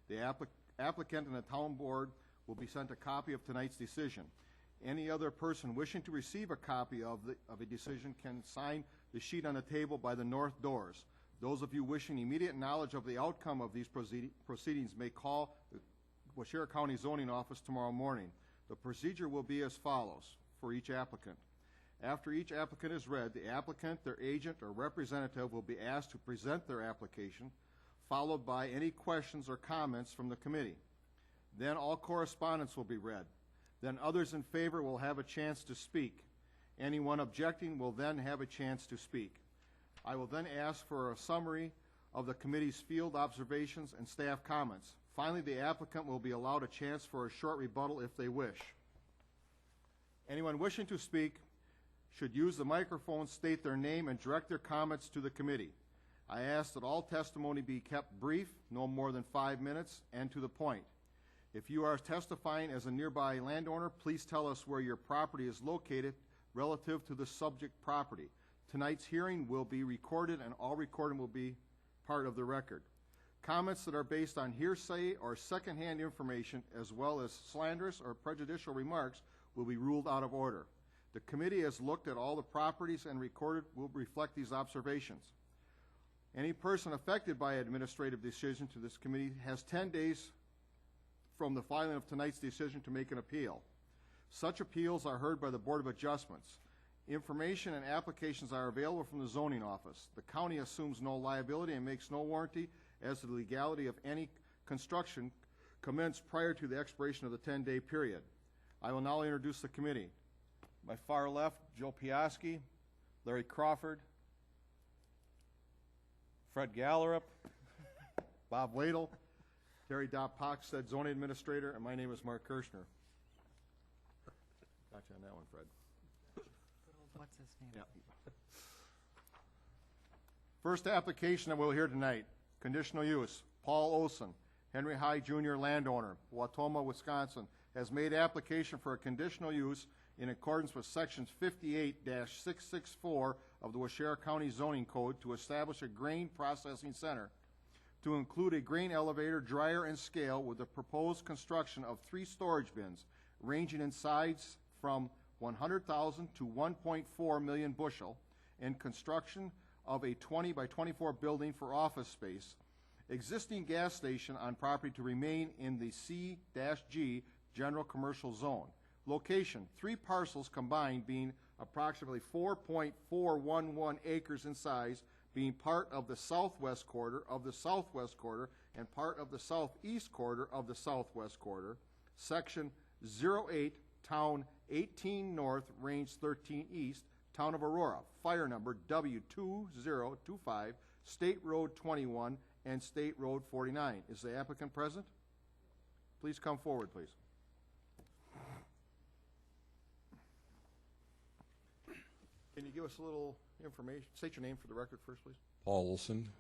The applicant and the town board will be sent a copy of tonight's decision. Any other person wishing to receive a copy of a decision can sign the sheet on the table by the north doors. Those of you wishing immediate knowledge of the outcome of these proceedings may call the Waushara County Zoning Office tomorrow morning. The procedure will be as follows for each applicant. After each applicant is read, the applicant, their agent, or representative will be asked to present their application, followed by any questions or comments from the committee. Then all correspondence will be read. Then others in favor will have a chance to speak. Anyone objecting will then have a chance to speak. I will then ask for a summary of the committee's field observations and staff comments. Finally, the applicant will be allowed a chance for a short rebuttal if they wish. Anyone wishing to speak should use the microphone, state their name, and direct their comments to the committee. I ask that all testimony be kept brief, no more than 5 minutes, and to the point. If you are testifying as a nearby landowner, please tell us where your property is located relative to the subject property. Tonight's hearing will be recorded, and all recording will be part of the record. Comments that are based on hearsay or secondhand information, as well as slanderous or prejudicial remarks, will be ruled out of order. The committee has looked at all the properties and recorded will reflect these observations. Any person affected by an administrative decision to this committee has 10 days from the filing of tonight's decision to make an appeal. Such appeals are heard by the Board of Adjustments. Information and applications are available from the zoning office. The county assumes no liability and makes no warranty as to the legality of any construction commenced prior to the expiration of the 10-day period. I will now introduce the committee. My far left, Joe Piaski, Larry Crawford, Fred Gallerup, Bob Wadle, Terry Dopp-Pockstead, zoning administrator, and my name is Mark Kirschner. Got you on that one, Fred. What's his name? Yeah. First application that we'll hear tonight, conditional use. Paul Olson, Henry High Jr. landowner, Wautoma, Wisconsin, has made application for a conditional use in accordance with sections 58-664 of the Waushara County Zoning Code to establish a grain processing center, to include a grain elevator, dryer, and scale with the proposed construction of 3 storage bins ranging in size from 100,000 to 1.4 million bushel, and construction of a 20 by 24 building for office space. Existing gas station on property to remain in the C-G general commercial zone. Location, 3 parcels combined being approximately 4.411 acres in size, being part of the southwest quarter and part of the southeast quarter of the southwest quarter. Section 08, Town 18 North, Range 13 East, Town of Aurora. Fire number W2025, State Road 21 and State Road 49. Is the applicant present? Please come forward, please. Can you give us a little information? State your name for the record first, please. Paul Olson.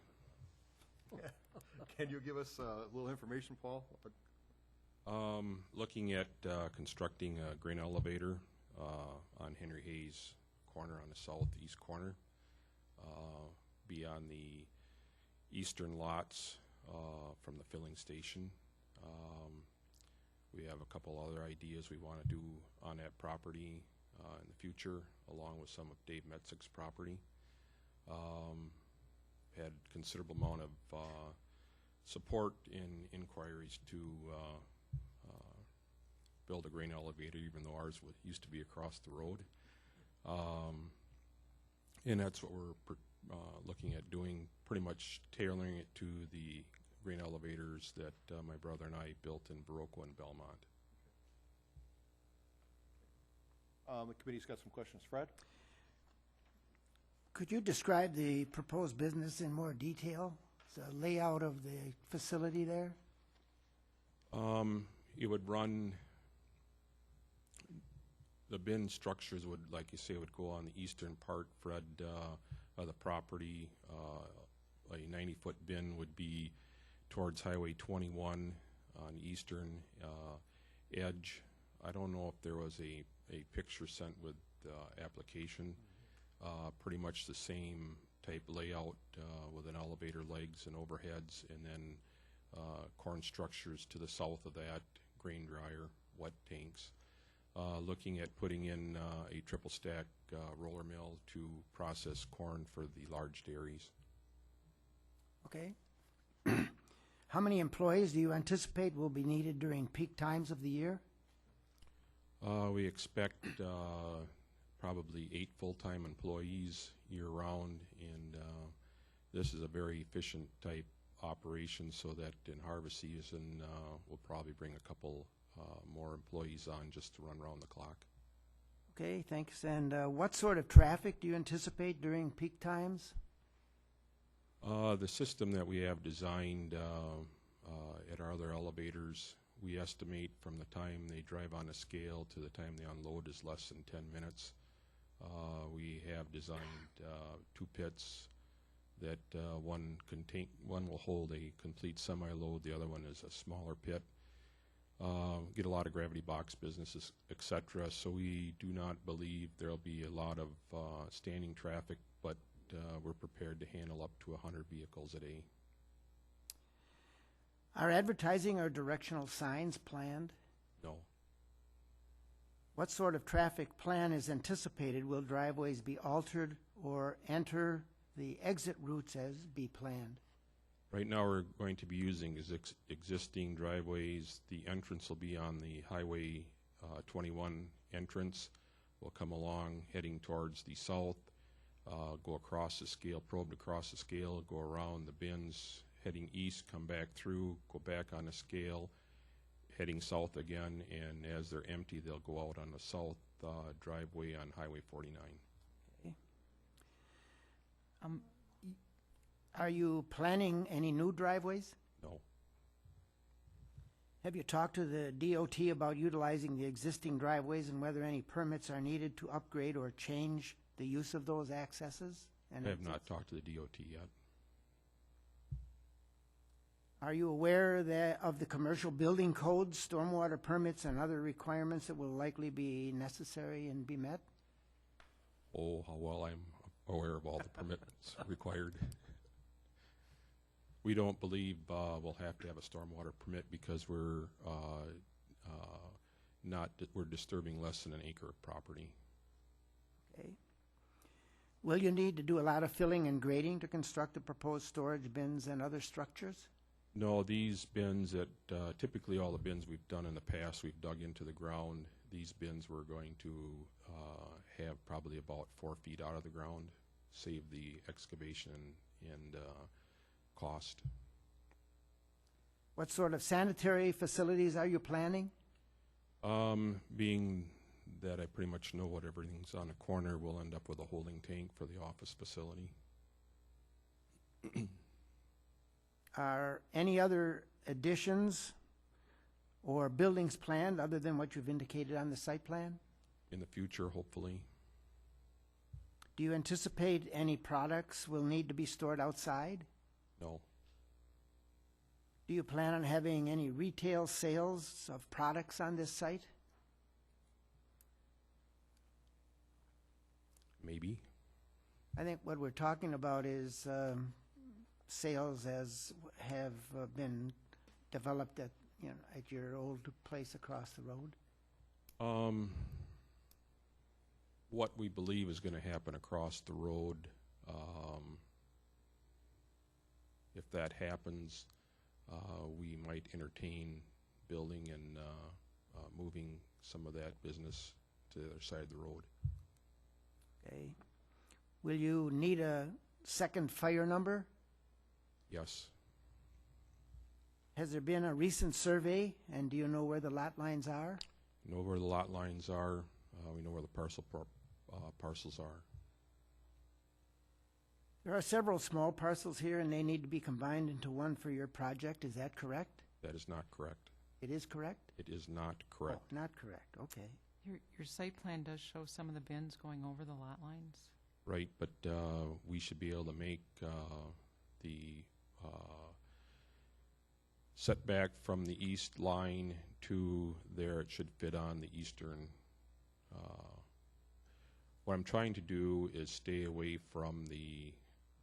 Can you give us a little information, Paul? Looking at constructing a grain elevator on Henry Hayes corner, on the southeast corner, be on the eastern lots from the filling station. We have a couple other ideas we want to do on that property in the future, along with some of Dave Metzig's property. Had considerable amount of support in inquiries to build a grain elevator, even though ours used to be across the road. And that's what we're looking at doing, pretty much tailoring it to the grain elevators that my brother and I built in Viroqua and Belmont. The committee's got some questions. Fred? Could you describe the proposed business in more detail? The layout of the facility there? It would run, the bin structures would, like you say, would go on the eastern part, Fred, of the property. A 90-foot bin would be towards Highway 21 on the eastern edge. I don't know if there was a picture sent with the application. Pretty much the same type layout with an elevator legs and overheads, and then corn structures to the south of that, grain dryer, wet tanks. Looking at putting in a triple stack roller mill to process corn for the large dairies. Okay. How many employees do you anticipate will be needed during peak times of the year? We expect probably 8 full-time employees year-round, and this is a very efficient type operation, so that in harvest season we'll probably bring a couple more employees on just to run around the clock. Okay, thanks. And what sort of traffic do you anticipate during peak times? The system that we have designed at our other elevators, we estimate from the time they drive on a scale to the time they unload is less than 10 minutes. We have designed 2 pits that one will hold a complete semi-load, the other one is a smaller pit. Get a lot of gravity box businesses, etc. So we do not believe there'll be a lot of standing traffic, but we're prepared to handle up to 100 vehicles a day. Are advertising or directional signs planned? No. What sort of traffic plan is anticipated? Will driveways be altered or enter the exit routes as be planned? Right now we're going to be using existing driveways. The entrance will be on the Highway 21 entrance. We'll come along heading towards the south, go across the scale, probed across the scale, go around the bins, heading east, come back through, go back on the scale, heading south again, and as they're empty they'll go out on the south driveway on Highway 49. Okay. Are you planning any new driveways? No. Have you talked to the DOT about utilizing the existing driveways and whether any permits are needed to upgrade or change the use of those accesses? I have not talked to the DOT yet. Are you aware of the commercial building codes, stormwater permits, and other requirements that will likely be necessary and be met? Oh, how well I'm aware of all the permits required. We don't believe we'll have to have a stormwater permit because we're we're disturbing less than an acre of property. Okay. Will you need to do a lot of filling and grading to construct the proposed storage bins and other structures? No, these bins that typically all the bins we've done in the past, we've dug into the ground. These bins we're going to have probably about 4 feet out of the ground, save the excavation and cost. What sort of sanitary facilities are you planning? Being that I pretty much know what everything's on the corner, we'll end up with a holding tank for the office facility. Are any other additions or buildings planned other than what you've indicated on the site plan? In the future, hopefully. Do you anticipate any products will need to be stored outside? No. Do you plan on having any retail sales of products on this site? Maybe. I think what we're talking about is sales as have been developed at at your old place across the road. What we believe is going to happen across the road, if that happens, we might entertain building and moving some of that business to the other side of the road. Okay. Will you need a second fire number? Yes. Has there been a recent survey, and do you know where the lot lines are? We know where the lot lines are. We know where the parcels are. There are several small parcels here, and they need to be combined into one for your project. Is that correct? That is not correct. It is correct? It is not correct. Oh, not correct. Okay. Your site plan does show some of the bins going over the lot lines. Right, but we should be able to make the setback from the east line to there. It should fit on the eastern. What I'm trying to do is stay away from the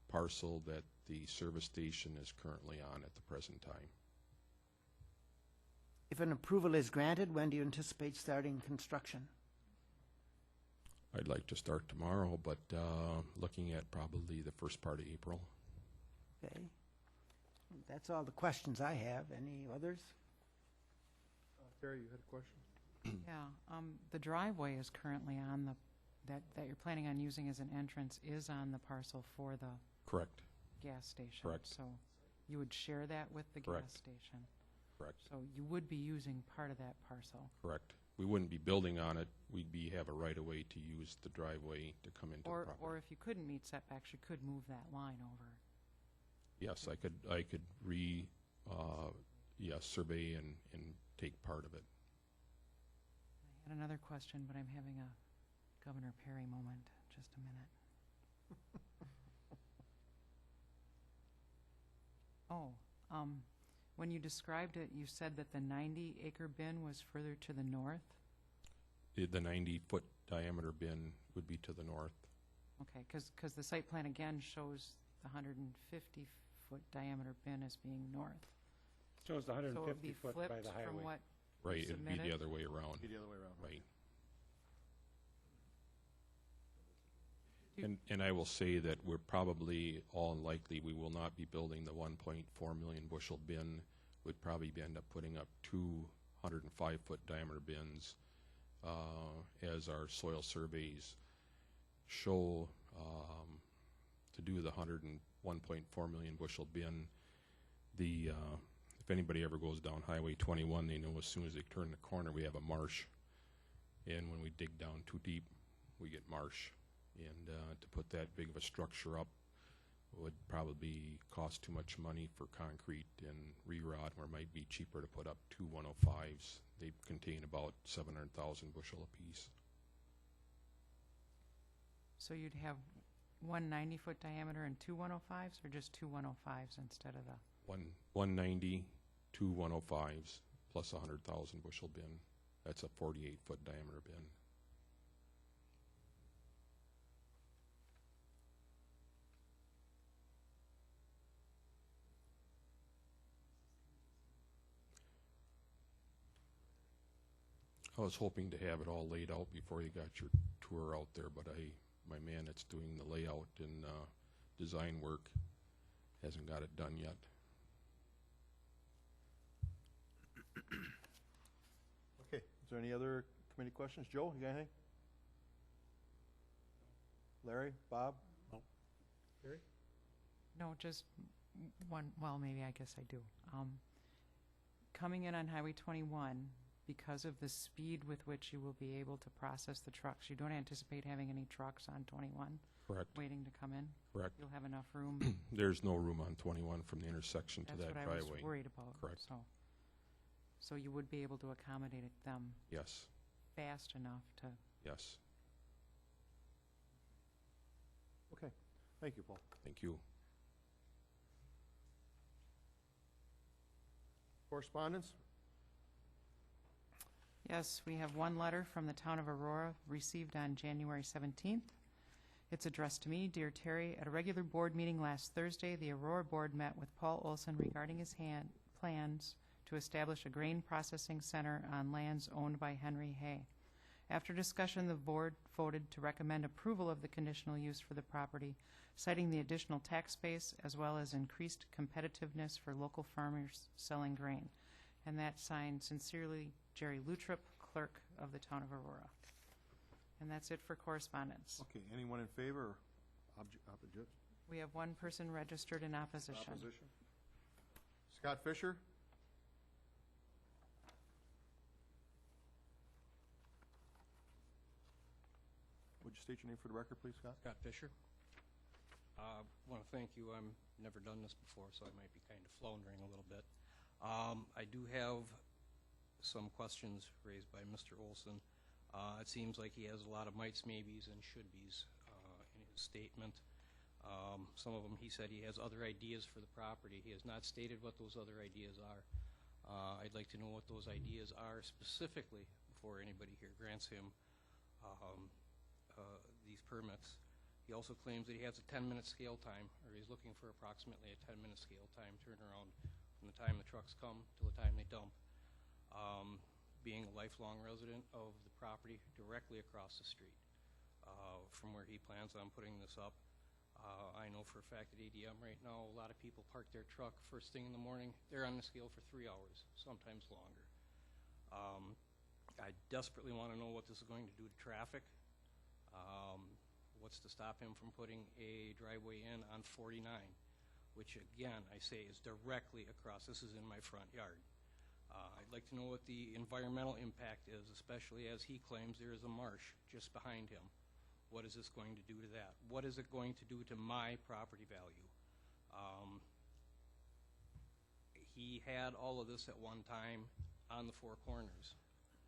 parcel that the service station is currently on at the present time. if an approval is granted, when do you anticipate starting construction? I'd like to start tomorrow, but looking at probably the first part of April. Okay. That's all the questions I have. Any others? Terry, you had a question? Yeah, the driveway is currently on the, that you're planning on using as an entrance is on the parcel for the Correct, gas station. Correct. So you would share that with the Correct. gas station. correct, So you would be using part of that parcel. correct. We wouldn't be building on it. We'd have a right-of-way to use the driveway to come into the Or property. if you couldn't meet setbacks, you could move that line over. Yes, I could survey and take part of it. I had another question, but I'm having a Governor Perry moment. Just a minute. When you described it, you said that the 90-acre bin was further to the north? The 90-foot diameter bin would be to the north. Okay, because the site plan again shows the 150-foot diameter bin as being north. Shows the So it would 150 be foot by flipped the from highway. what Right, it'd be the submitted? other way around, Be the other way around. right. And I will say that we're probably, all likely, we will not be building the 1.4 million bushel bin. We'd probably end up putting up 2 105-foot diameter bins, as our soil surveys show, to do the 1.4 million bushel bin. If anybody ever goes down Highway 21, they know as soon as they turn the corner, we have a marsh. And when we dig down too deep, we get marsh. And to put that big of a structure up would probably cost too much money for concrete and re-rod, where it might be cheaper to put up 2 105s. They contain about 700,000 bushel apiece. So you'd have one 90-foot diameter and 2 105s, or just 2 105s instead of the? 190, 2 105s, plus 100,000 bushel bin. That's a 48-foot diameter bin. I was hoping to have it all laid out before you got your tour out there, but my man that's doing the layout and design work hasn't got it done yet. Okay, is there any other committee questions? Joe, you got anything? Larry, Bob? No. Terry? No, just one, well, maybe I guess I do. Coming in on Highway 21, because of the speed with which you will be able to process the trucks, you don't anticipate having any trucks on 21 Correct, waiting to come in? correct. You'll have enough room? There's no room on 21 from the intersection to That's that what I was driveway. worried about. Correct. So you would be able to accommodate them Yes, fast enough to, yes. Okay, thank you, Paul. Thank you. Correspondence? yes, we have one letter from the town of Aurora received on January 17th. It's addressed to me. Dear Terry, at a regular board meeting last Thursday, the Aurora board met with Paul Olson regarding his plans to establish a grain processing center on lands owned by Henry Hay. After discussion, the board voted to recommend approval of the conditional use for the property, citing the additional tax base as well as increased competitiveness for local farmers selling grain. And that's signed sincerely, Jerry Lutrip, clerk of the town of Aurora. And that's it for correspondence. Okay, anyone in favor or opposition? We have one person registered in opposition. Opposition? Scott Fisher? Would you state your name for the record, please, Scott? Scott Fisher. I want to thank you. I've never done this before, so I might be kind of floundering a little bit. I do have some questions raised by Mr. Olson. It seems like he has a lot of mights, maybes, and should-bes in his statement. Some of them, he said he has other ideas for the property. He has not stated what those other ideas are. I'd like to know what those ideas are specifically before anybody here grants him these permits. He also claims that he has a 10-minute scale time, or he's looking for approximately a 10-minute scale time turnaround from the time the trucks come to the time they dump. being a lifelong resident of the property directly across the street from where he plans on putting this up. I know for a fact at ADM right now, a lot of people park their truck first thing in the morning. They're on the scale for 3 hours, sometimes longer. I desperately want to know what this is going to do to traffic. What's to stop him from putting a driveway in on 49, which again, I say is directly across. This is in my front yard. I'd like to know what the environmental impact is, especially as he claims there is a marsh just behind him. What is this going to do to that? What is it going to do to my property value? He had all of this at one time on the Four Corners.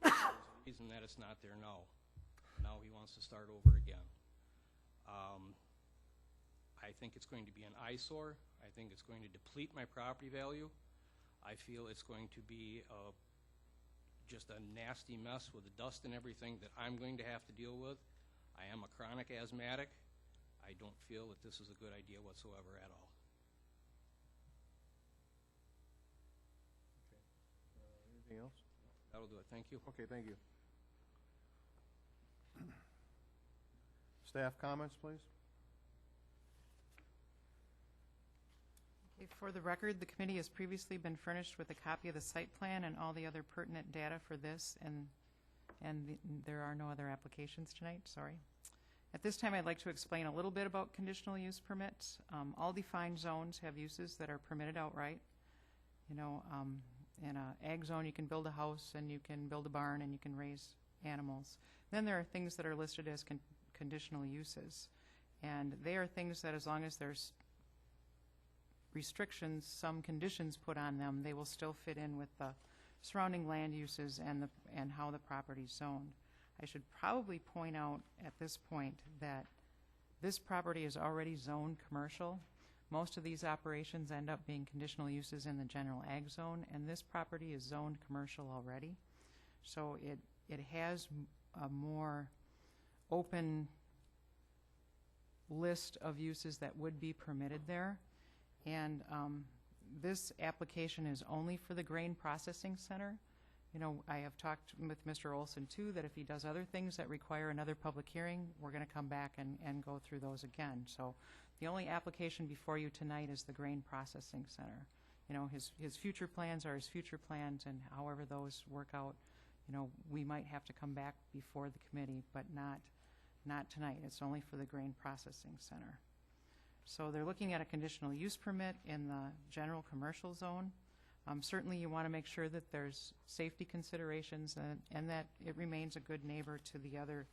There's a reason that it's not there now. Now he wants to start over again. I think it's going to be an eyesore. I think it's going to deplete my property value. I feel it's going to be just a nasty mess with the dust and everything that I'm going to have to deal with. I am a chronic asthmatic. I don't feel that this is a good idea whatsoever at all. Anything else? That'll do it. Thank you. Okay, thank you. Staff comments, please? Okay, for the record, the committee has previously been furnished with a copy of the site plan and all the other pertinent data for this, and there are no other applications tonight, sorry. At this time, I'd like to explain a little bit about conditional use permits. All defined zones have uses that are permitted outright. You know, in an ag zone, you can build a house, and you can build a barn, and you can raise animals. Then there are things that are listed as conditional uses, and they are things that, as long as there's restrictions, some conditions put on them, they will still fit in with the surrounding land uses and how the property's zoned. I should probably point out at this point that this property is already zoned commercial. Most of these operations end up being conditional uses in the general ag zone, and this property is zoned commercial already. So it has a more open list of uses that would be permitted there. And this application is only for the grain processing center. You know, I have talked with Mr. Olson too, that if he does other things that require another public hearing, we're going to come back and go through those again. So the only application before you tonight is the grain processing center. You know, his future plans are his future plans, and however those work out, you know, we might have to come back before the committee, but not tonight. It's only for the grain processing center. So they're looking at a conditional use permit in the general commercial zone. Certainly you want to make sure that there's safety considerations and that it remains a good neighbor to the other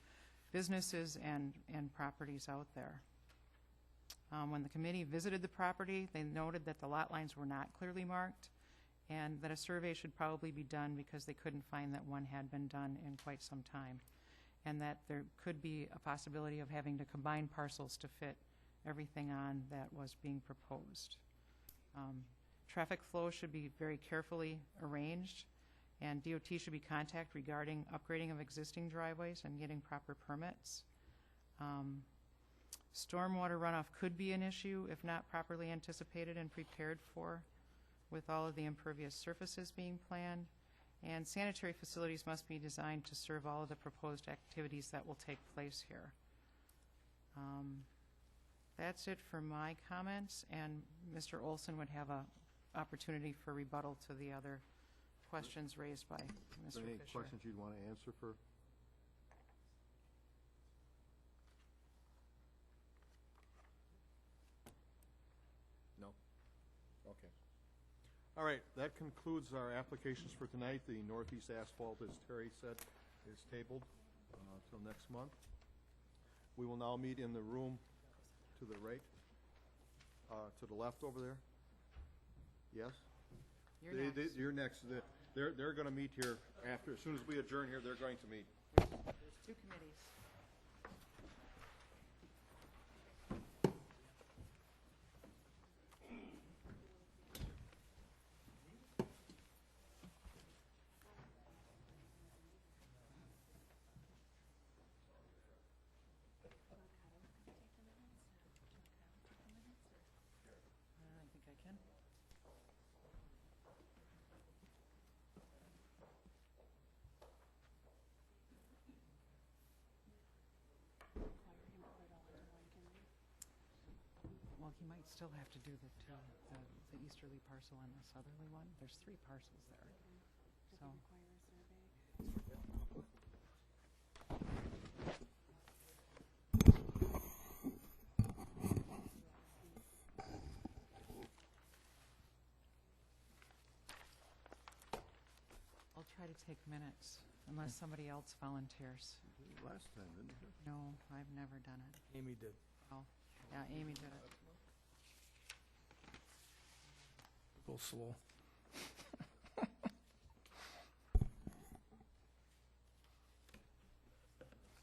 businesses and properties out there. When the committee visited the property, they noted that the lot lines were not clearly marked and that a survey should probably be done because they couldn't find that one had been done in quite some time, and that there could be a possibility of having to combine parcels to fit everything on that was being proposed. Traffic flow should be very carefully arranged, and DOT should be contacted regarding upgrading of existing driveways and getting proper permits. Stormwater runoff could be an issue if not properly anticipated and prepared for, with all of the impervious surfaces being planned. And sanitary facilities must be designed to serve all of the proposed activities that will take place here. That's it for my comments, and Mr. Olson would have an opportunity for rebuttal to the other questions raised by Mr. Fisher. Any questions you'd want to answer for? No? Okay. All right, that concludes our applications for tonight. The Northeast Asphalt, as Terry said, is tabled till next month. We will now meet in the room to the right, to the left over there. Yes? You're next. You're next. They're going to meet here after, as soon as we adjourn here, they're going to meet. There's two committees. I think I can. He might still have to do the easterly parcel on the southerly one. There's 3 parcels there. So, I'll try to take minutes unless somebody else volunteers. Last time, didn't you? No, I've never done it. Amy did. Oh, yeah, Amy did it. Go slow.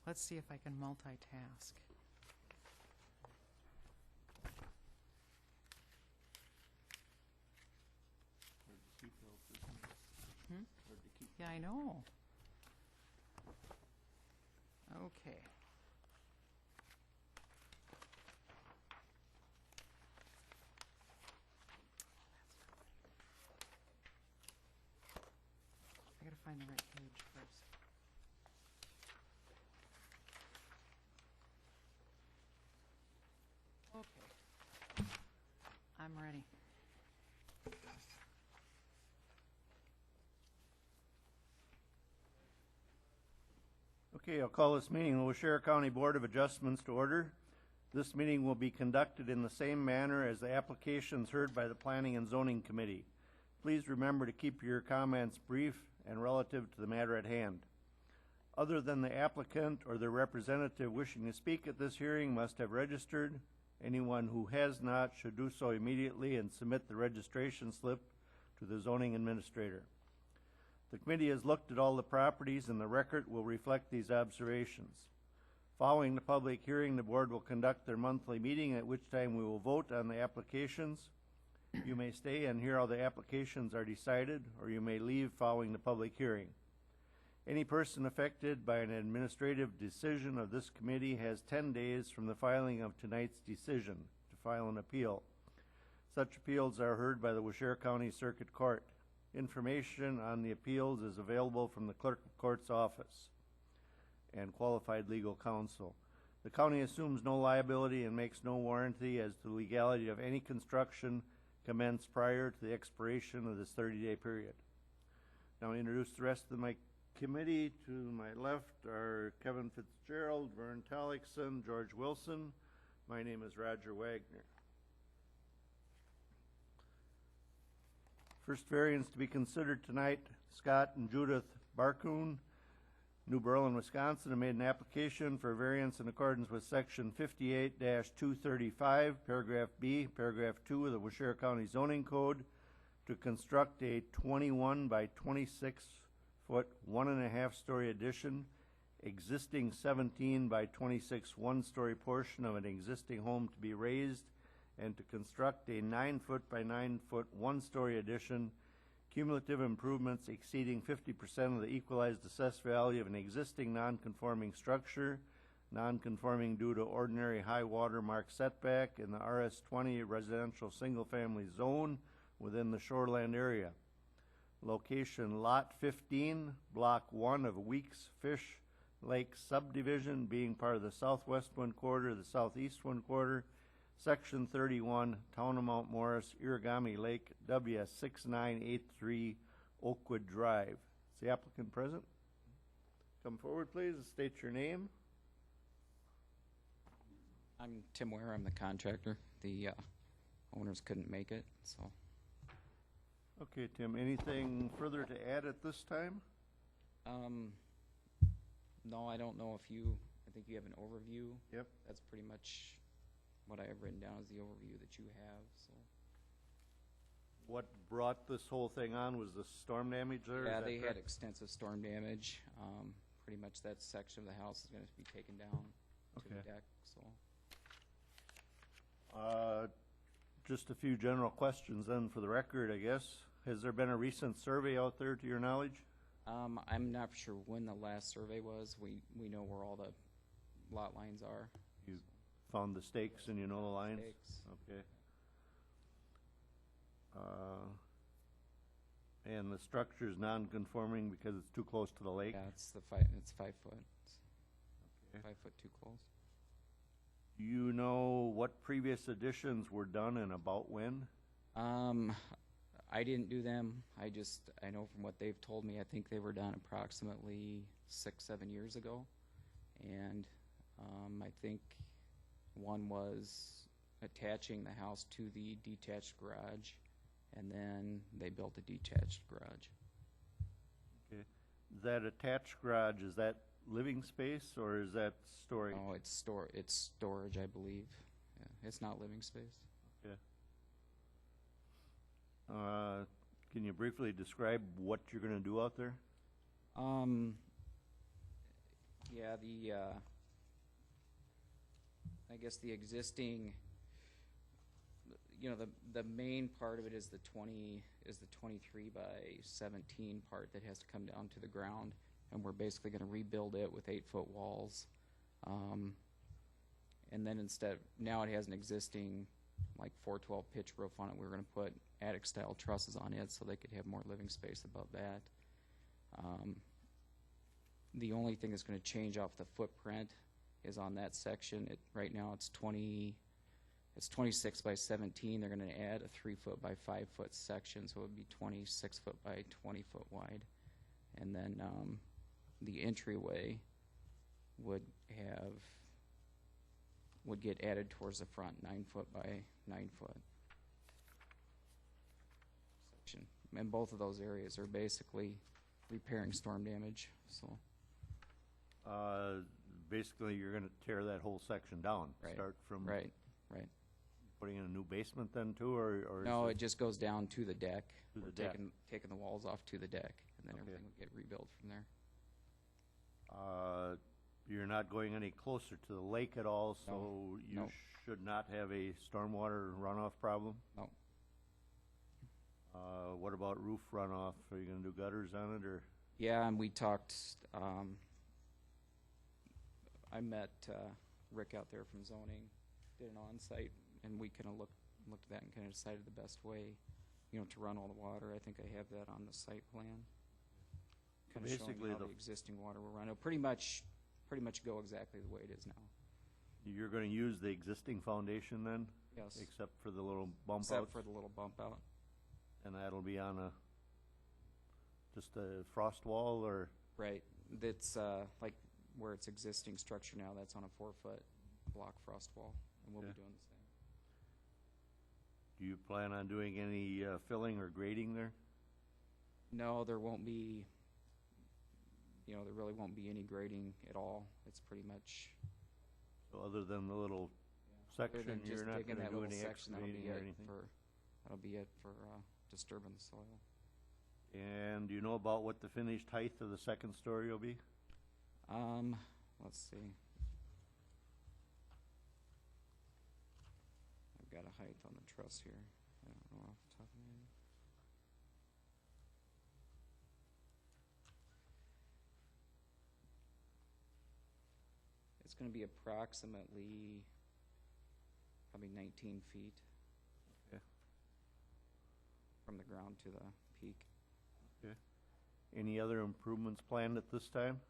Let's see if I can multitask. Hmm? Yeah, I know. Okay. I gotta find the right page first. Okay. I'm ready. Okay, I'll call this meeting of the Waushara County Board of Adjustments to order. This meeting will be conducted in the same manner as the applications heard by the Planning and Zoning Committee. Please remember to keep your comments brief and relative to the matter at hand. Other than the applicant or their representative wishing to speak at this hearing must have registered. Anyone who has not should do so immediately and submit the registration slip to the zoning administrator. The committee has looked at all the properties and the record will reflect these observations. Following the public hearing, the board will conduct their monthly meeting at which time we will vote on the applications. You may stay and hear how the applications are decided, or you may leave following the public hearing. Any person affected by an administrative decision of this committee has 10 days from the filing of tonight's decision to file an appeal. Such appeals are heard by the Waushara County Circuit Court. Information on the appeals is available from the Clerk of Court's office and qualified legal counsel. The county assumes no liability and makes no warranty as to the legality of any construction commenced prior to the expiration of this 30-day period. Now I introduce the rest of my committee. To my left are Kevin Fitzgerald, Vern Tallickson, George Wilson. My name is Roger Wagner. First variance to be considered tonight, Scott and Judith Barkoon, New Berlin, Wisconsin, have made an application for a variance in accordance with section 58-235, paragraph B, paragraph 2 of the Waushara County Zoning Code to construct a 21 by 26 foot 1.5-story addition, existing 17 by 26 1-story portion of an existing home to be raised, and to construct a 9 foot by 9 foot 1-story addition, cumulative improvements exceeding 50% of the equalized assessed value of an existing non-conforming structure, non-conforming due to ordinary high water mark setback in the RS-20 residential single-family zone within the shoreland area. Location Lot 15, Block 1 of Weeks Fish Lake subdivision, being part of the southwest one quarter, the southeast one quarter, Section 31, Town of Mount Morris, Irrigami Lake, WS6983, Oakwood Drive. Is the applicant present? Come forward, please, and state your name. I'm Tim Ware. I'm the contractor. The owners couldn't make it, so. Okay, Tim, anything further to add at this time? No, I don't know if you, I think you have an overview. Yep. That's pretty much what I have written down is the overview that you have, so. What brought this whole thing on was the storm damage there? Is Yeah, that they had correct? extensive storm damage. Pretty much that section of the house is gonna be taken down to the Okay. deck, so. Just a few general questions then for the record, I guess. Has there been a recent survey out there to your knowledge? I'm not sure when the last survey was. We know where all the lot lines are. You found the stakes and you know the lines? Stakes. Okay. And the structure is non-conforming because it's too close to the lake? Yeah, it's 5 foot. Okay. 5 foot too close. Do you know what previous additions were done and about when? I didn't do them. I know from what they've told me, I think they were done approximately 6-7 years ago. And, I think one was attaching the house to the detached garage, and then they built a detached garage. Okay. That attached garage, is that living space or is that storage? Oh, it's storage, I believe. Yeah, it's not living space. Okay. Can you briefly describe what you're gonna do out there? Yeah, I guess the existing, the main part of it is the 23 by 17 part that has to come down to the ground, and we're basically gonna rebuild it with 8-foot walls. And then now it has an existing, like 412 pitch roof on it. We're gonna put attic-style trusses on it so they could have more living space above that. The only thing that's going to change off the footprint is on that section. Right now it's 26 by 17. They're going to add a 3-foot by 5-foot section, so it would be 26 foot by 20 foot wide. And then the entryway would get added towards the front, 9-foot by 9-foot section. And both of those areas are basically repairing storm damage. So Basically, you're gonna tear that whole section down. Right. Start from right. putting in a new basement then too, or is No, it it just goes down to the deck. To the We're deck. taking the walls off to the deck, and then Okay. everything will get rebuilt from there. You're not going any closer to the lake at all, so No. you No. should not have a stormwater runoff problem? No. What about roof runoff? Are you gonna do gutters on it, or? Yeah, and we talked, I met Rick out there from zoning, did an on-site, and we kind of looked at that and kind of decided the best way, to run all the water. I think I have that on the site plan. Kind of showing Basically how the- the existing water will run. It'll pretty much go exactly the way it is now. You're gonna use the existing foundation then, Yes, except for the little bump outs? except for the little bump out. And that'll be on just a frost wall, or? Right. That's like where it's existing structure now, that's on a 4-foot block frost wall, and we'll be Okay. doing the same. Do you plan on doing any filling or grading there? No, there won't be, there really won't be any grading at all. It's pretty much, So other than the little other section, than you're just not digging gonna that do little any section, that'll be excavating or it anything? for disturbing the soil. And do you know about what the finished height of the second story will be? Let's see. I've got a height on the truss here. I don't know off the top of my head. It's going to be approximately probably 19 feet. Okay. From the ground to the peak. Any other improvements planned at this time?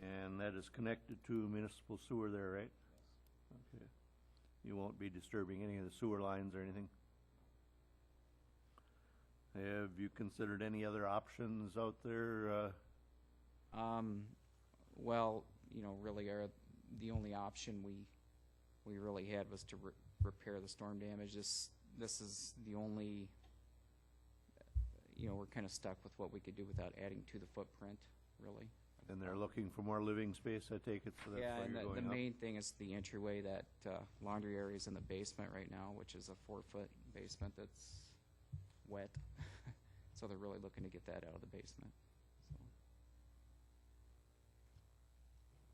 And that is connected to municipal sewer there, right? Okay. You won't be disturbing any of the sewer lines or anything? Have you considered any other options out there? Well, really the only option we really had was to repair the storm damage. This is the only, we're kind of stuck with what we could do without adding to the footprint, really. And they're looking for more living space, I take it, so that's Yeah, why and you're the going up? main thing is the entryway, that laundry area is in the basement right now, which is a 4-foot basement that's wet. So they're really looking to get that out of the basement.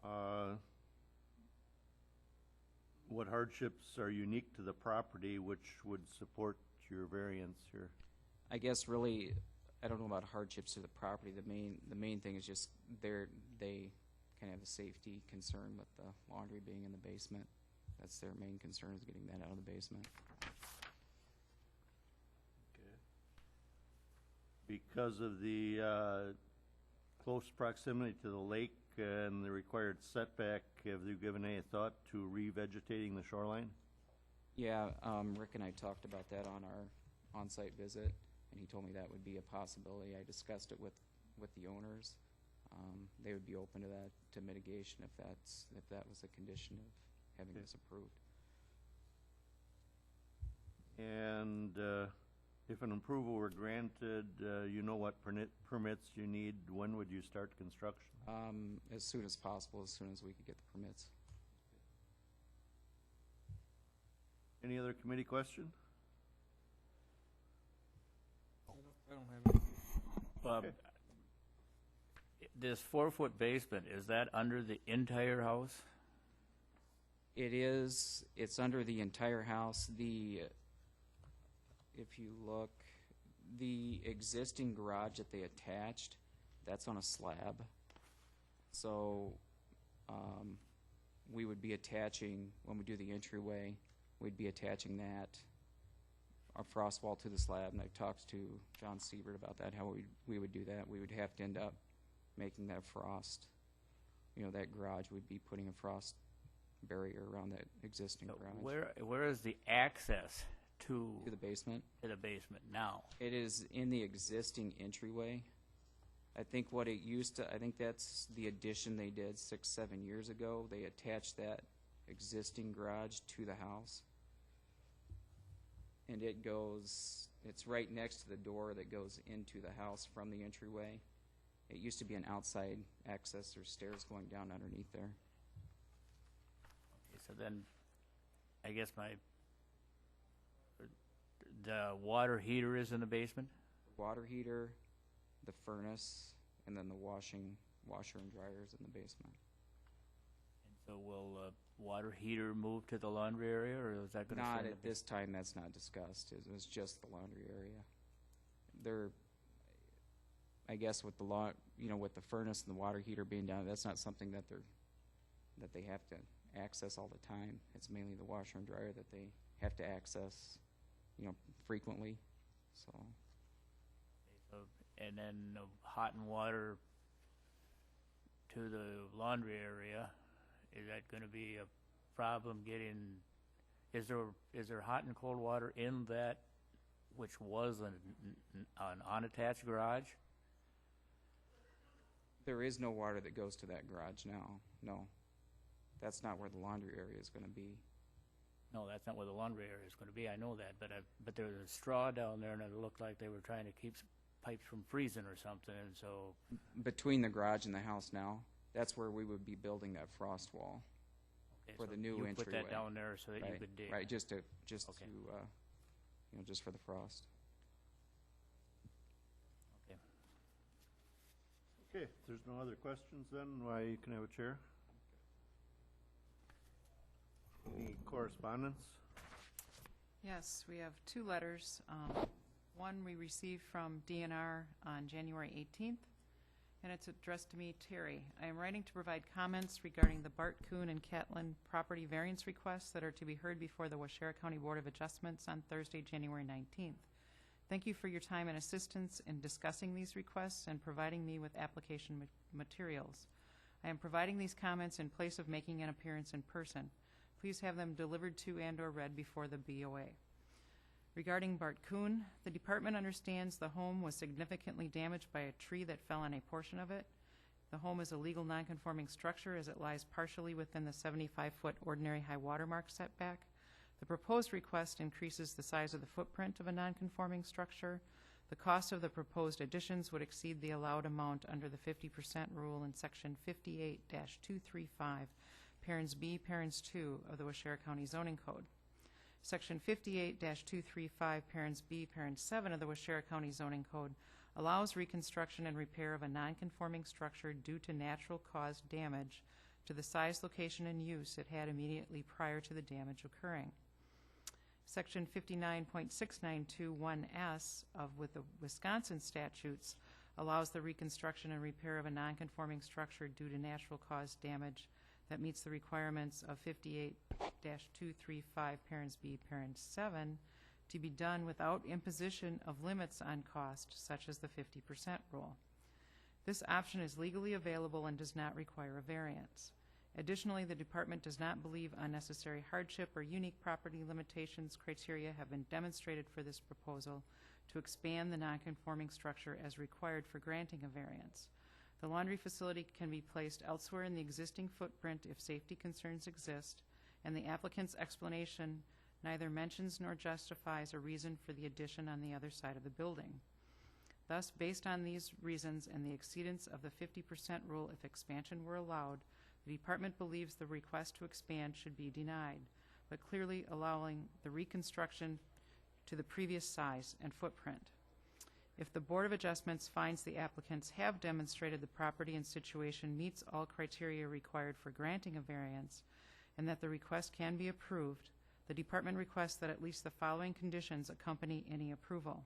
So. What hardships are unique to the property which would support your variance here? I guess really, I don't know about hardships to the property. The main thing is just they kind of have a safety concern with the laundry being in the basement. That's their main concern, is getting that out of the basement. Because of the close proximity to the lake, and the required setback, have you given any thought to revegetating the shoreline? Yeah, Rick and I talked about that on our on-site visit, and he told me that would be a possibility. I discussed it with the owners. They would be open to that, to mitigation if that was a condition of having Okay. this approved. And if an approval were granted, you know what permits you need, when would you start construction? As soon as possible, as soon as we could get the permits. Any other committee question? I don't have any. Okay. This 4-foot basement, is that under the entire house? It's under the entire house. If you look, the existing garage that they attached, that's on a slab. So, we would be attaching, when we do the entryway, we'd be attaching that, our frost wall to the slab, and I talked to John Siebert about that, how we would do that. We would have to end up making that frost, that garage would be putting a frost barrier around that existing garage. Where is the access to To the basement. the basement now? It is in the existing entryway. I think I think that's the addition they did 6-7 years ago. They attached that existing garage to the house. And it's right next to the door that goes into the house from the entryway. It used to be an outside access. There's stairs going down underneath there. Okay, so then, I guess the water heater is in the basement? Water heater, the furnace, and then the washer and dryers in the basement. And so will water heater move to the laundry area, or is that going to stay Not in the at this time, that's not discussed. It was just the laundry area. I guess with with the furnace and the water heater being down, that's not something that they have to access all the time. It's mainly the washer and dryer that they have to access, frequently. So And then hot and water to the laundry area, is that going to be a problem getting, is there hot and cold water in that, which was an unattached garage? there is no water that goes to that garage now. No. That's not where the laundry area is going to be. No, that's not where the laundry area is going to be, I know that, but there was a straw down there, and it looked like they were trying to keep pipes from freezing or something, and so, Between the garage and the house now, that's where we would be building that frost wall. okay, For so the new you put entryway. that down there so that you Right, could dig. right, just to, Okay. just for the frost. Okay. Okay, if there's no other questions, then why you can have a chair. Any correspondence? Yes, we have two letters. One we received from DNR on January 18th, and it's addressed to me, Terry. I am writing to provide comments regarding the Bart Kuhn and Catlin property variance requests that are to be heard before the Waushara County Board of Adjustments on Thursday, January 19th. Thank you for your time and assistance in discussing these requests and providing me with application materials. I am providing these comments in place of making an appearance in person. Please have them delivered to and/or read before the BOA. Regarding Bart Kuhn, the department understands the home was significantly damaged by a tree that fell on a portion of it. The home is a legal nonconforming structure as it lies partially within the 75-foot ordinary high water mark setback. The proposed request increases the size of the footprint of a nonconforming structure. The cost of the proposed additions would exceed the allowed amount under the 50% rule in Section 58-235, Parents B, Parents 2 of the Waushara County Zoning Code. Section 58-235, Parents B, Parents 7 of the Waushara County Zoning Code allows reconstruction and repair of a nonconforming structure due to natural caused damage to the size, location, and use it had immediately prior to the damage occurring. Section 59.6921S of with the Wisconsin statutes allows the reconstruction and repair of a nonconforming structure due to natural caused damage that meets the requirements of 58-235, Parents B, Parents 7, to be done without imposition of limits on cost, such as the 50% rule. This option is legally available and does not require a variance. Additionally, the department does not believe unnecessary hardship or unique property limitations criteria have been demonstrated for this proposal to expand the nonconforming structure as required for granting a variance. The laundry facility can be placed elsewhere in the existing footprint if safety concerns exist, and the applicant's explanation neither mentions nor justifies a reason for the addition on the other side of the building. Thus, based on these reasons and the exceedance of the 50% rule if expansion were allowed, the department believes the request to expand should be denied, but clearly allowing the reconstruction to the previous size and footprint. If the Board of Adjustments finds the applicants have demonstrated the property and situation meets all criteria required for granting a variance, and that the request can be approved, the department requests that at least the following conditions accompany any approval.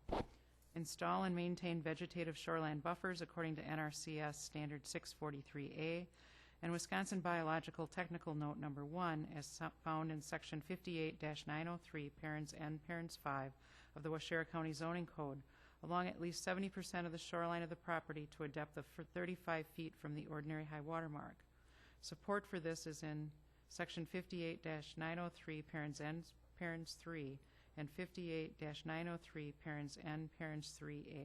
Install and maintain vegetative shoreland buffers according to NRCS Standard 643A and Wisconsin Biological Technical Note Number 1 as found in Section 58-903, Parents N, Parents 5 of the Waushara County Zoning Code, along at least 70% of the shoreline of the property to a depth of 35 feet from the ordinary high water mark. Support for this is in Section 58-903, Parents N, Parents 3, and 58-903, Parents N, Parents 3A.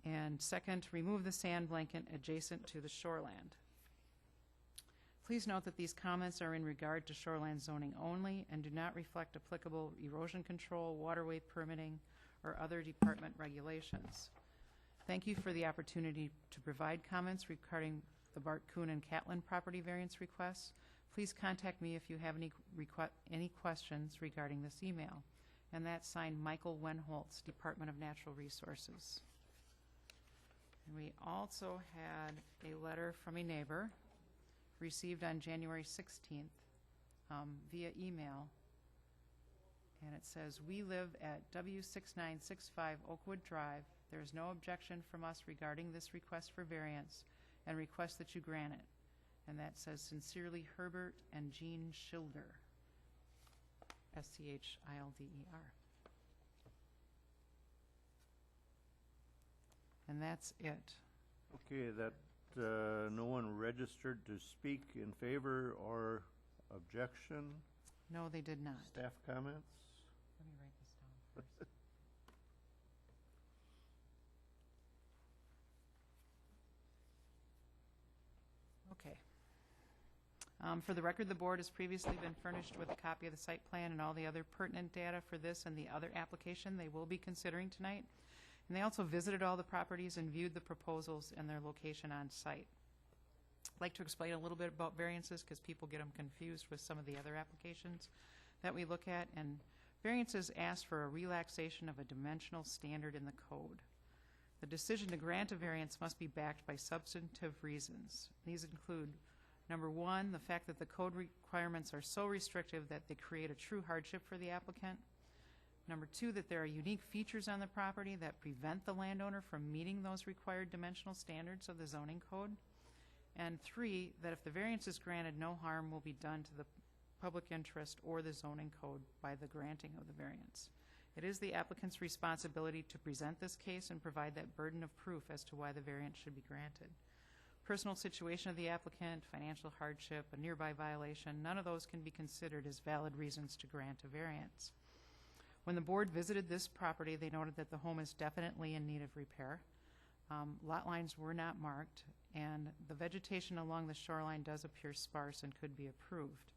And second, remove the sand blanket adjacent to the shoreland. Please note that these comments are in regard to shoreline zoning only and do not reflect applicable erosion control, waterway permitting, or other department regulations. Thank you for the opportunity to provide comments regarding the Bart Kuhn and Catlin property variance requests. Please contact me if you have any questions regarding this email. And that's signed Michael Wenholtz, Department of Natural Resources. And we also had a letter from a neighbor received on January 16th via email. And it says, "We live at W6965 Oakwood Drive. There is no objection from us regarding this request for variance and request that you grant it." And that says, "Sincerely, Herbert and Jean Schilder." Schilder. And that's it. Okay, that, no one registered to speak in favor or objection. No, they did not. Staff comments? Let me write this down first. Okay. For the record, the board has previously been furnished with a copy of the site plan and all the other pertinent data for this and the other application they will be considering tonight. And they also visited all the properties and viewed the proposals and their location on site. I'd like to explain a little bit about variances because people get them confused with some of the other applications that we look at. And variances ask for a relaxation of a dimensional standard in the code. The decision to grant a variance must be backed by substantive reasons. These include, number one, the fact that the code requirements are so restrictive that they create a true hardship for the applicant. Number two, that there are unique features on the property that prevent the landowner from meeting those required dimensional standards of the zoning code. And three, that if the variance is granted, no harm will be done to the public interest or the zoning code by the granting of the variance. It is the applicant's responsibility to present this case and provide that burden of proof as to why the variance should be granted. Personal situation of the applicant, financial hardship, a nearby violation, none of those can be considered as valid reasons to grant a variance. When the board visited this property, they noted that the home is definitely in need of repair. Lot lines were not marked, and the vegetation along the shoreline does appear sparse and could be improved.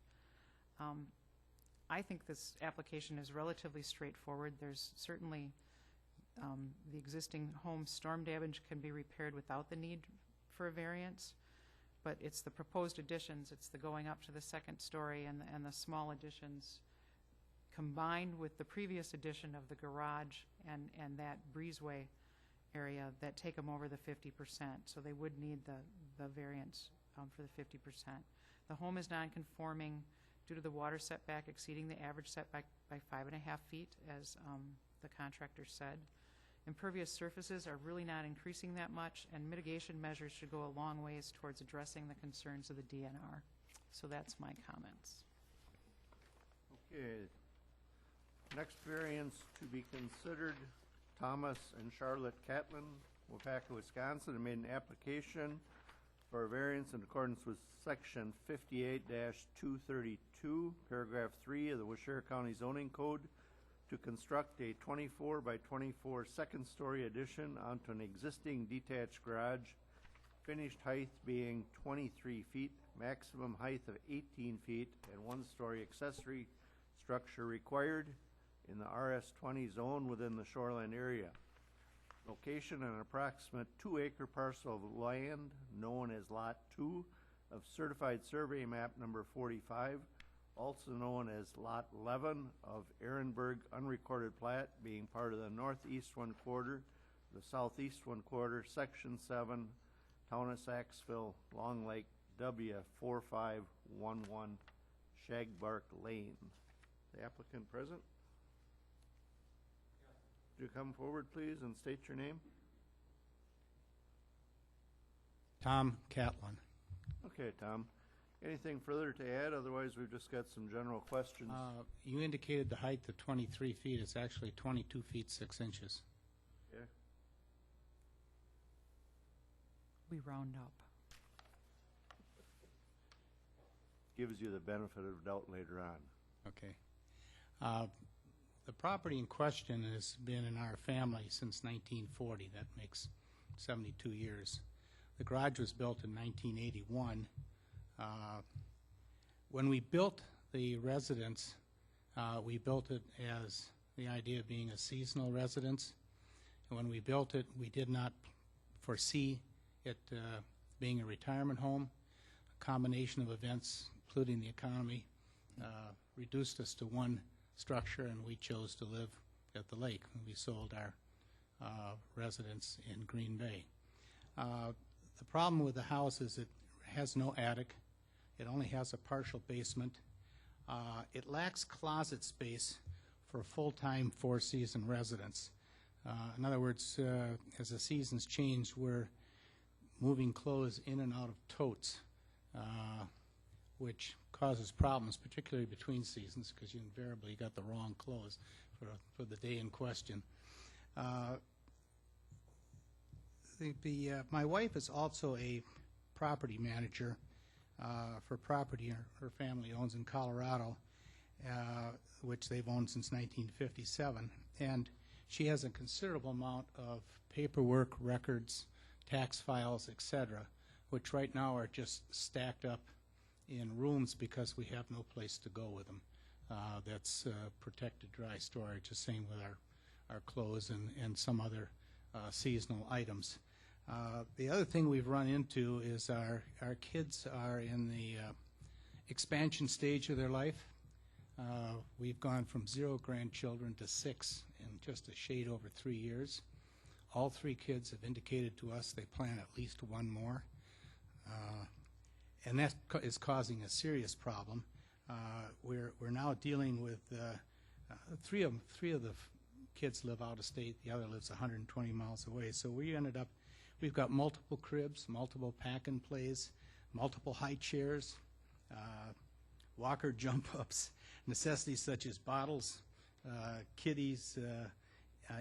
I think this application is relatively straightforward. There's certainly the existing home storm damage can be repaired without the need for a variance, but it's the proposed additions, it's the going up to the second story and the small additions combined with the previous addition of the garage and that breezeway area that take them over the 50%. So they would need the variance for the 50%. The home is non-conforming due to the water setback exceeding the average setback by 5.5 feet, as the contractor said. Impervious surfaces are really not increasing that much, and mitigation measures should go a long ways towards addressing the concerns of the DNR. So that's my comments. Okay. Next variance to be considered, Thomas and Charlotte Catlin, Waupaca, Wisconsin, and made an application for a variance in accordance with section 58-232, paragraph 3 of the Waushare County zoning code to construct a 24 by 24 second-story addition onto an existing detached garage, finished height being 23 feet, maximum height of 18 feet, and one-story accessory structure required in the RS-20 zone within the shoreline area. Location: an approximate 2-acre parcel of land known as Lot 2 of Certified Survey Map number 45, also known as Lot 11 of Ehrenberg Unrecorded Plat, being part of the northeast one quarter, the southeast one quarter, Section 7, Town of Saxville, Long Lake, W 4511, Shagbark Lane. The applicant present? Would you come forward, please, and state your name? Tom Catlin. Okay, Tom. Anything further to add? Otherwise, we've just got some general questions. You indicated the height of 23 feet. It's actually 22 feet 6 inches. Okay. We round up. Gives you the benefit of doubt later on. Okay. The property in question has been in our family since 1940. That makes 72 years. The garage was built in 1981. When we built the residence, we built it as the idea of being a seasonal residence. And when we built it, we did not foresee it being a retirement home. A combination of events, including the economy, reduced us to one structure, and we chose to live at the lake. We sold our residence in Green Bay. The problem with the house is it has no attic. It only has a partial basement. It lacks closet space for a full-time four-season residence. In other words, as the seasons change, we're moving clothes in and out of totes, which causes problems, particularly between seasons, because you invariably got the wrong clothes for the day in question. My wife is also a property manager for property her family owns in Colorado, which they've owned since 1957. And she has a considerable amount of paperwork, records, tax files, etc., which right now are just stacked up in rooms because we have no place to go with them. That's protected dry storage, the same with our clothes and some other seasonal items. The other thing we've run into is our kids are in the expansion stage of their life. We've gone from 0 grandchildren to 6 in just a shade over 3 years. All 3 kids have indicated to us they plan at least one more. And that is causing a serious problem. We're now dealing with three of the kids live out of state. The other lives 120 miles away. So we've got multiple cribs, multiple pack-and-plays, multiple high chairs, walker jump-ups, necessities such as bottles, kitties,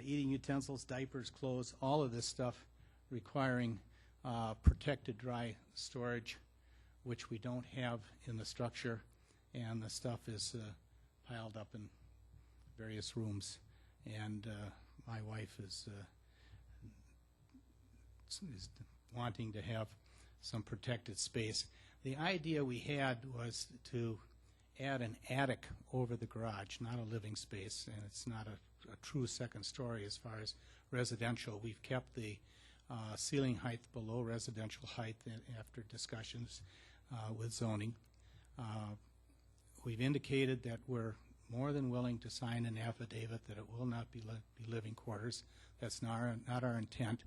eating utensils, diapers, clothes, all of this stuff requiring protected dry storage, which we don't have in the structure, and the stuff is piled up in various rooms. And my wife is wanting to have some protected space. The idea we had was to add an attic over the garage, not a living space, and it's not a true second story as far as residential. We've kept the ceiling height below residential height after discussions with zoning. We've indicated that we're more than willing to sign an affidavit that it will not be living quarters. That's not our intent.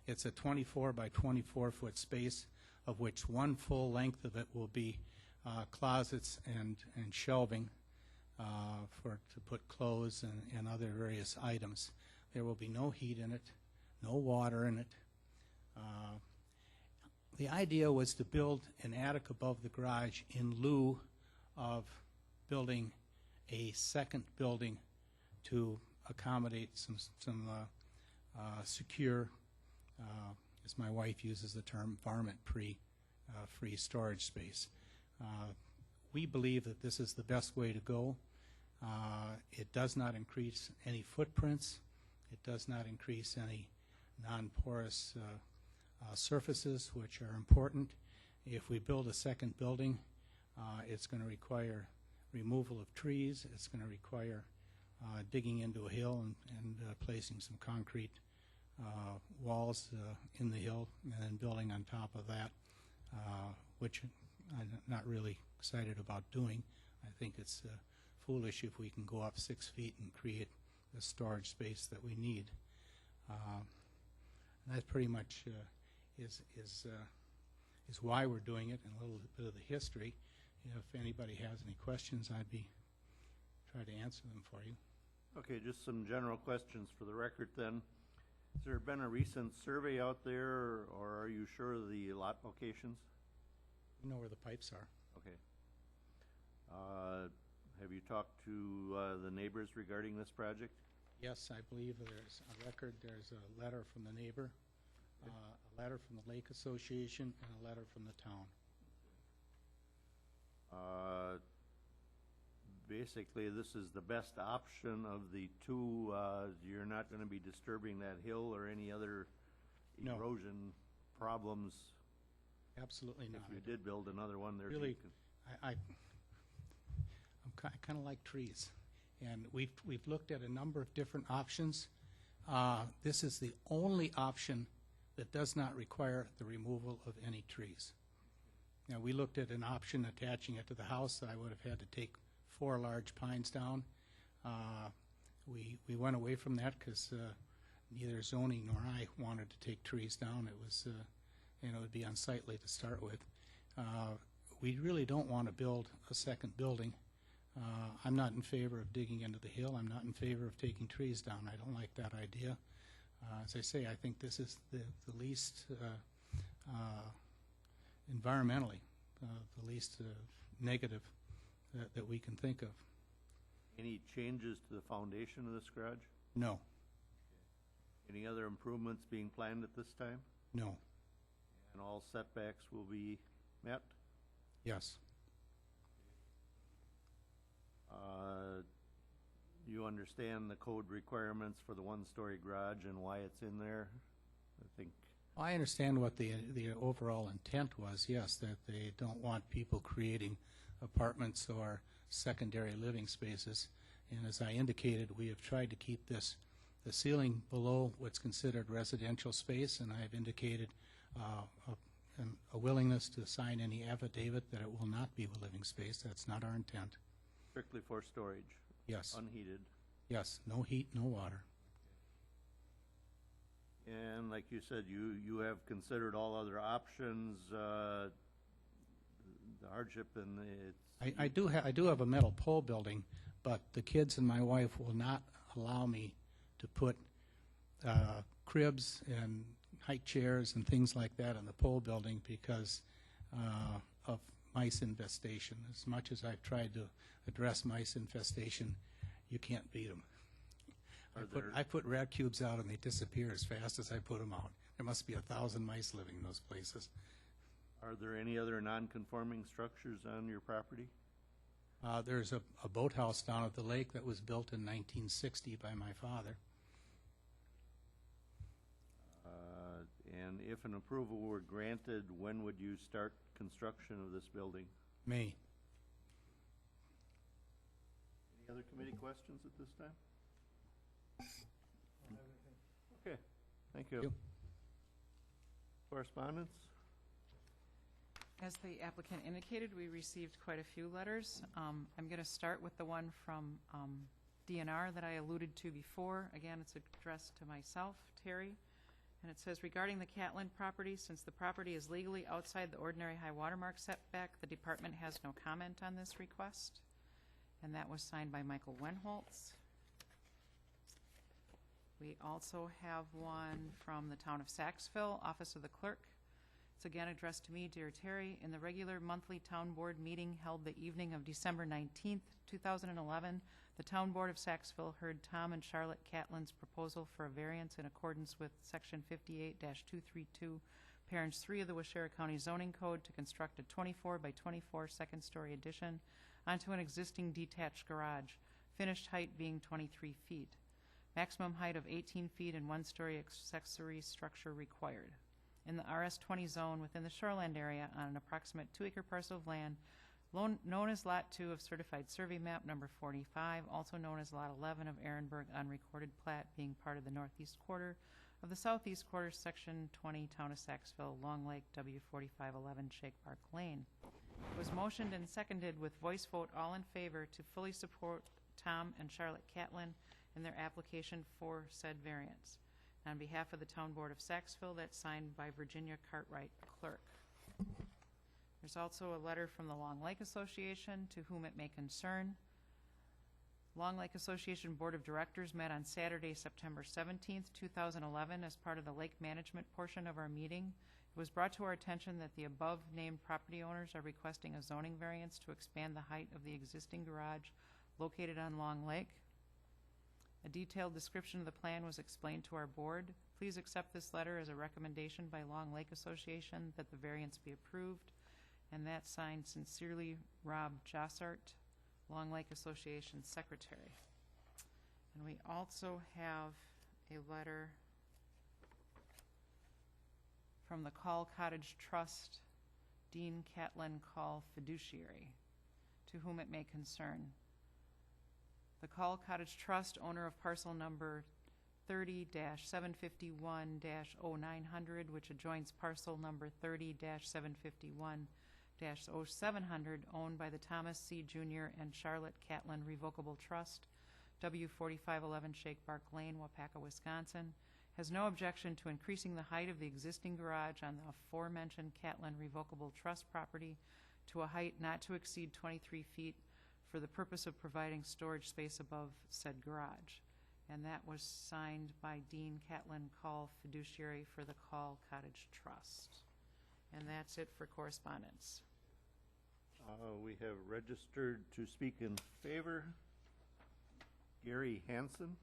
It's a 24 by 24 foot space, of which one full length of it will be closets and shelving to put clothes and other various items. There will be no heat in it, no water in it. The idea was to build an attic above the garage in lieu of building a second building to accommodate some secure as my wife uses the term, varmint-free storage space. We believe that this is the best way to go. It does not increase any footprints. It does not increase any non-porous surfaces, which are important. If we build a second building, it's going to require removal of trees. It's going to require digging into a hill and placing some concrete walls in the hill and then building on top of that, which I'm not really excited about doing. I think it's foolish if we can go up 6 feet and create the storage space that we need. And that pretty much is why we're doing it, and a little bit of the history. If anybody has any questions, I'd be try to answer them for you. Okay, just some general questions for the record then. Has there been a recent survey out there, or are you sure of the lot locations? You know where the pipes are. Okay. Have you talked to the neighbors regarding this project? Yes, I believe there's a record. There's a letter from the neighbor, a letter from the Lake Association, and a letter from the town. Basically, this is the best option of the two. You're not going to be disturbing that hill or any other No. erosion problems. Absolutely not. If you did build another one, there's Really, I'm kind of like trees, and we've looked at a number of different options. This is the only option that does not require the removal of any trees. Now, we looked at an option attaching it to the house that I would have had to take 4 large pines down. We went away from that because neither zoning nor I wanted to take trees down. It was, it would be unsightly to start with. We really don't want to build a second building. I'm not in favor of digging into the hill. I'm not in favor of taking trees down. I don't like that idea. As I say, I think this is the least environmentally, the least negative that we can think of. any changes to the foundation of this garage? No, Any other improvements being planned at this time? no, And all setbacks will be met? yes. You understand the code requirements for the one-story garage and why it's in there? I think, I understand what the overall intent was, yes, that they don't want people creating apartments or secondary living spaces. And as I indicated, we have tried to keep the ceiling below what's considered residential space, and I've indicated a willingness to sign any affidavit that it will not be a living space. That's not our intent. strictly for storage, Yes, unheated. yes, no heat, no water. And like you said, you have considered all other options, the hardship and it's... I do have a metal pole building, but the kids and my wife will not allow me to put cribs and high chairs and things like that in the pole building because of mice infestation. As much as I've tried to address mice infestation, you can't beat them. I put rat cubes out and they disappear as fast as I put them out. There must be 1,000 mice living in those places. Are there any other non-conforming structures on your property? There's a boathouse down at the lake that was built in 1960 by my father. And if an approval were granted, when would you start construction of this building? May. Any other committee questions at this time? Okay, thank you. Thank you. Correspondence? As the applicant indicated, we received quite a few letters. I'm going to start with the one from DNR that I alluded to before. Again, it's addressed to myself, Terry, and it says, regarding the Catlin property, since the property is legally outside the ordinary high watermark setback, the department has no comment on this request. And that was signed by Michael Wenholtz. We also have one from the town of Saxville, Office of the Clerk. It's again addressed to me, Dear Terry, in the regular monthly town board meeting held the evening of December 19th, 2011, the Town Board of Saxville heard Tom and Charlotte Catlin's proposal for a variance in accordance with Section 58-232, Parents 3 of the Waushara County Zoning Code to construct a 24 by 24 second-story addition onto an existing detached garage, finished height being 23 feet. Maximum height of 18 feet and one-story accessory structure required. In the RS-20 zone within the shoreland area on an approximate 2-acre parcel of land known as Lot 2 of Certified Survey Map Number 45, also known as Lot 11 of Ehrenberg Unrecorded Plat, being part of the northeast quarter of the southeast quarter, Section 20, Town of Saxville, Long Lake, W4511, Shake Park Lane. It was motioned and seconded with voice vote all in favor to fully support Tom and Charlotte Catlin in their application for said variance. On behalf of the Town Board of Saxville, that's signed by Virginia Cartwright, clerk. There's also a letter from the Long Lake Association to whom it may concern. Long Lake Association Board of Directors met on Saturday, September 17th, 2011 as part of the lake management portion of our meeting. It was brought to our attention that the above-named property owners are requesting a zoning variance to expand the height of the existing garage located on Long Lake. A detailed description of the plan was explained to our board. Please accept this letter as a recommendation by Long Lake Association that the variance be approved. And that's signed sincerely, Rob Jossart, Long Lake Association Secretary. And we also have a letter from the Call Cottage Trust, Dean Catlin Call Fiduciary, to whom it may concern. The Call Cottage Trust, owner of parcel number 30-751-0900, which adjoins parcel number 30-751-0700, owned by the Thomas C. Jr. and Charlotte Catlin Revocable Trust, W4511 Shake Park Lane, Wapaka, Wisconsin, has no objection to increasing the height of the existing garage on the aforementioned Catlin Revocable Trust property to a height not to exceed 23 feet for the purpose of providing storage space above said garage. And that was signed by Dean Catlin Call Fiduciary for the Call Cottage Trust. And that's it for correspondence. We have registered to speak in favor Gary Hansen.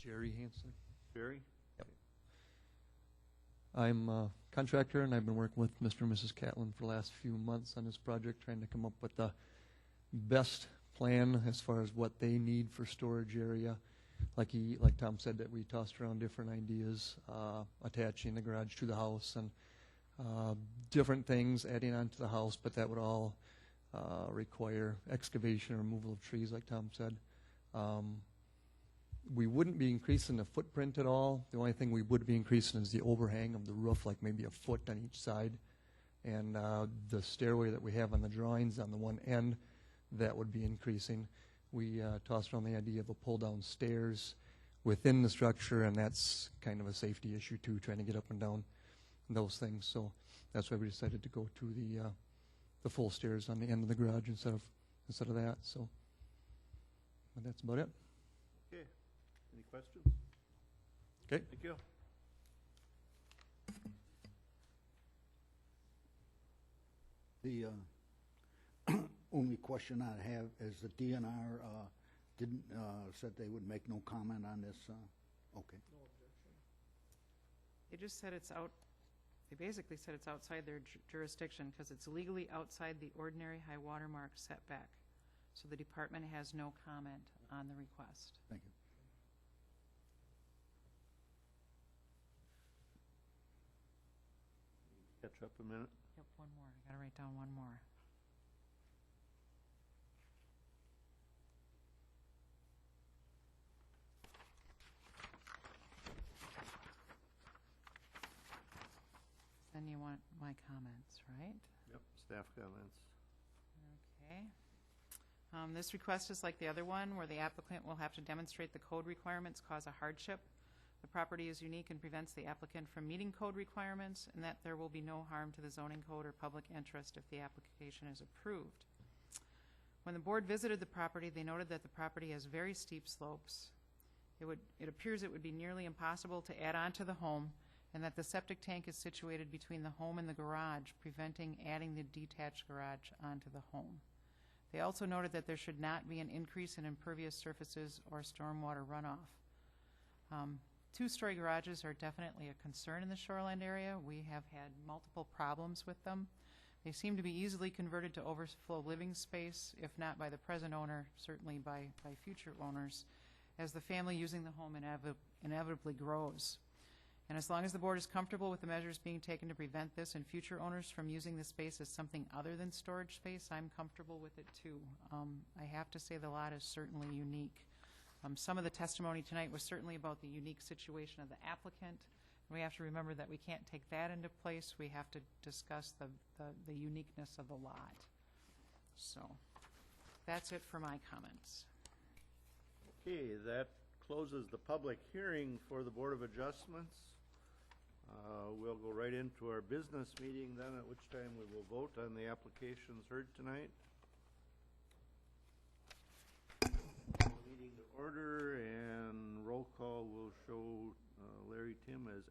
Jerry Hansen. Jerry? I'm a contractor, and I've been working with Mr. and Mrs. Catlin for the last few months on this project, trying to come up with the best plan as far as what they need for storage area. Like Tom said, that we tossed around different ideas, attaching the garage to the house and different things adding on to the house, but that would all require excavation or removal of trees, like Tom said. We wouldn't be increasing the footprint at all. The only thing we would be increasing is the overhang of the roof, like maybe a foot on each side. And the stairway that we have on the drawings on the one end, that would be increasing. We tossed around the idea of a pull-down stairs within the structure, and that's kind of a safety issue too, trying to get up and down those things. So that's why we decided to go to the full stairs on the end of the garage instead of that. So, but that's about it. Okay. Any questions? Okay. Thank you. The only question I have is the DNR didn't said they would make no comment on this. Okay. They just said it's out, they basically said it's outside their jurisdiction because it's legally outside the ordinary high water mark setback. So the department has no comment on the request. Thank you. Catch up a minute. Yep, one more. I gotta write down one more. Then you want my comments, right? Yep, staff comments. Okay. This request is like the other one, where the applicant will have to demonstrate the code requirements cause a hardship. The property is unique and prevents the applicant from meeting code requirements, and that there will be no harm to the zoning code or public interest if the application is approved. When the board visited the property, they noted that the property has very steep slopes. It appears it would be nearly impossible to add on to the home, and that the septic tank is situated between the home and the garage, preventing adding the detached garage onto the home. They also noted that there should not be an increase in impervious surfaces or stormwater runoff. Two-story garages are definitely a concern in the shoreline area. We have had multiple problems with them. They seem to be easily converted to overflow living space, if not by the present owner, certainly by future owners, as the family using the home inevitably grows. And as long as the board is comfortable with the measures being taken to prevent this and future owners from using the space as something other than storage space, I'm comfortable with it too. I have to say the lot is certainly unique. Some of the testimony tonight was certainly about the unique situation of the applicant. We have to remember that we can't take that into place. We have to discuss the uniqueness of the lot. So that's it for my comments. Okay, that closes the public hearing for the Board of Adjustments. We'll go right into our business meeting then, at which time we will vote on the applications heard tonight. Meeting to order, and roll call will show Larry Tim as